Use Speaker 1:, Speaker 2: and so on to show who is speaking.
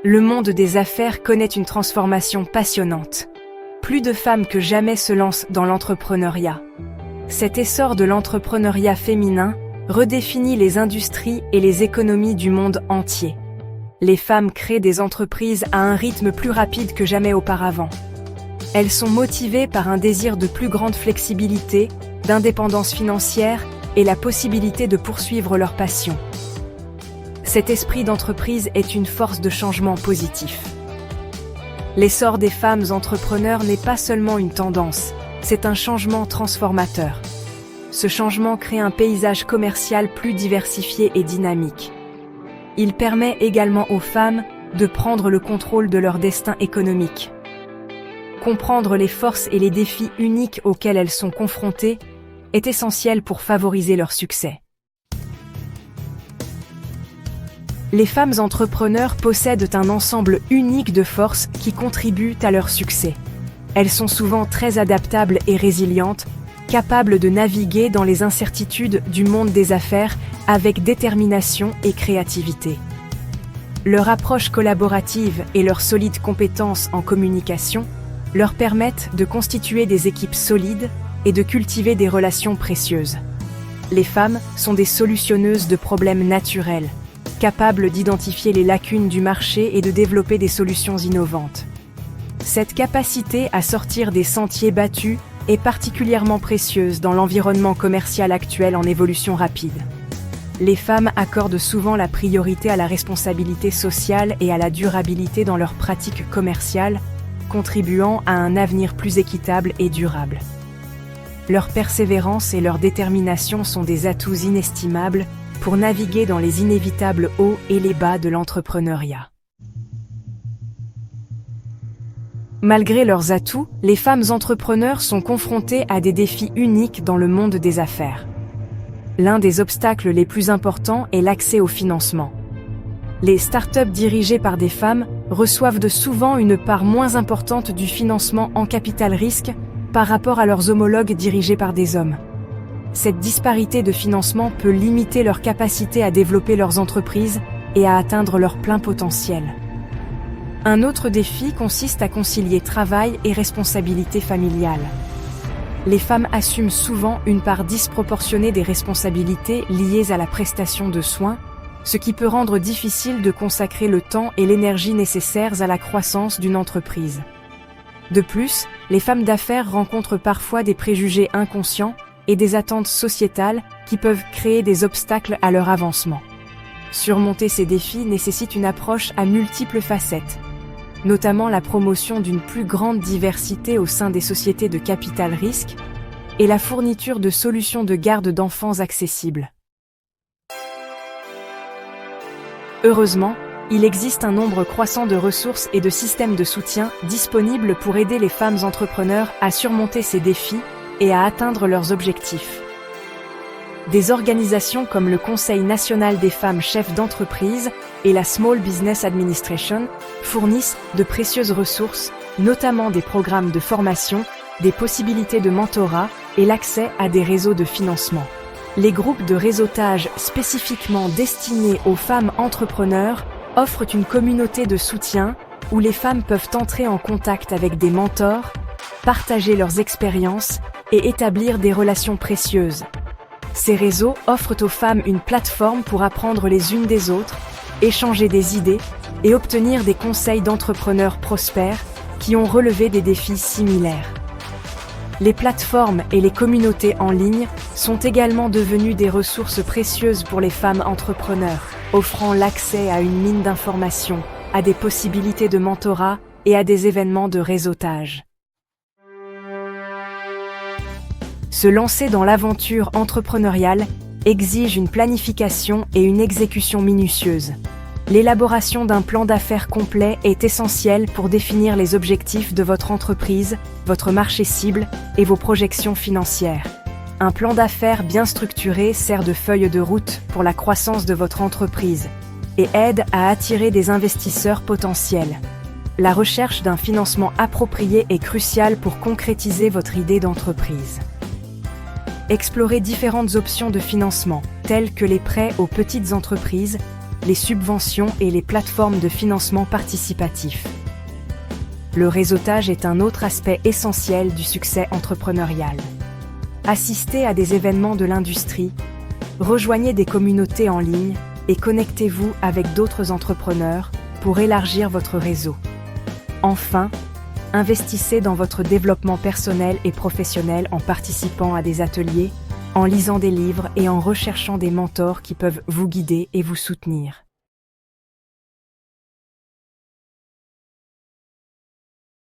Speaker 1: Le monde des affaires connaît une transformation passionnante. Plus de femmes que jamais se lancent dans l'entrepreneuriat. Cet essor de l'entrepreneuriat féminin redéfinit les industries et les économies du monde entier. Les femmes créent des entreprises à un rythme plus rapide que jamais auparavant. Elles sont motivées par un désir de plus grande flexibilité, d'indépendance financière et la possibilité de poursuivre leur passion. Cet esprit d'entreprise est une force de changement positif. L'essor des femmes entrepreneurs n'est pas seulement une tendance, c'est un changement transformateur. Ce changement crée un paysage commercial plus diversifié et dynamique. Il permet également aux femmes de prendre le contrôle de leur destin économique. Comprendre les forces et les défis uniques auxquels elles sont confrontées est essentiel pour favoriser leur succès. Les femmes entrepreneurs possèdent un ensemble unique de forces qui contribuent à leur succès. Elles sont souvent très adaptables et résilientes, capables de naviguer dans les incertitudes du monde des affaires avec détermination et créativité. Leur approche collaborative et leurs solides compétences en communication leur permettent de constituer des équipes solides et de cultiver des relations précieuses. Les femmes sont des solutionneuses de problèmes naturels, capables d'identifier les lacunes du marché et de développer des solutions innovantes. Cette capacité à sortir des sentiers battus est particulièrement précieuse dans l'environnement commercial actuel en évolution rapide. Les femmes accordent souvent la priorité à la responsabilité sociale et à la durabilité dans leurs pratiques commerciales, contribuant à un avenir plus équitable et durable. Leur persévérance et leur détermination sont des atouts inestimables pour naviguer dans les inévitables hauts et les bas de l'entrepreneuriat. Malgré leurs atouts, les femmes entrepreneurs sont confrontées à des défis uniques dans le monde des affaires. L'un des obstacles les plus importants est l'accès au financement. Les startups dirigées par des femmes reçoivent de souvent une part moins importante du financement en capital risque par rapport à leurs homologues dirigés par des hommes. Cette disparité de financement peut limiter leur capacité à développer leurs entreprises et à atteindre leur plein potentiel. Un autre défi consiste à concilier travail et responsabilité familiale. Les femmes assument souvent une part disproportionnée des responsabilités liées à la prestation de soins, ce qui peut rendre difficile de consacrer le temps et l'énergie nécessaires à la croissance d'une entreprise. De plus, les femmes d'affaires rencontrent parfois des préjugés inconscients et des attentes sociétales qui peuvent créer des obstacles à leur avancement. Surmonter ces défis nécessite une approche à multiples facettes, notamment la promotion d'une plus grande diversité au sein des sociétés de capital risque et la fourniture de solutions de garde d'enfants accessibles. Heureusement, il existe un nombre croissant de ressources et de systèmes de soutien disponibles pour aider les femmes entrepreneurs à surmonter ces défis et à atteindre leurs objectifs. Des organisations comme le Conseil national des femmes chefs d'entreprise et la Small Business Administration fournissent de précieuses ressources, notamment des programmes de formation, des possibilités de mentorat et l'accès à des réseaux de financement. Les groupes de réseautage spécifiquement destinés aux femmes entrepreneurs offrent une communauté de soutien où les femmes peuvent entrer en contact avec des mentors, partager leurs expériences et établir des relations précieuses. Ces réseaux offrent aux femmes une plateforme pour apprendre les unes des autres, échanger des idées et obtenir des conseils d'entrepreneurs prospères qui ont relevé des défis similaires. Les plateformes et les communautés en ligne sont également devenues des ressources précieuses pour les femmes entrepreneurs, offrant l'accès à une mine d'informations, à des possibilités de mentorat et à des événements de réseautage. Se lancer dans l'aventure entrepreneuriale exige une planification et une exécution minutieuse. L'élaboration d'un plan d'affaires complet est essentielle pour définir les objectifs de votre entreprise, votre marché cible et vos projections financières. Un plan d'affaires bien structuré sert de feuille de route pour la croissance de votre entreprise et aide à attirer des investisseurs potentiels. La recherche d'un financement approprié est cruciale pour concrétiser votre idée d'entreprise. Explorez différentes options de financement, telles que les prêts aux petites entreprises, les subventions et les plateformes de financement participatif. Le réseautage est un autre aspect essentiel du succès entrepreneurial. Assistez à des événements de l'industrie, rejoignez des communautés en ligne et connectez-vous avec d'autres entrepreneurs pour élargir votre réseau. Enfin, investissez dans votre développement personnel et professionnel en participant à des ateliers, en lisant des livres et en recherchant des mentors qui peuvent vous guider et vous soutenir.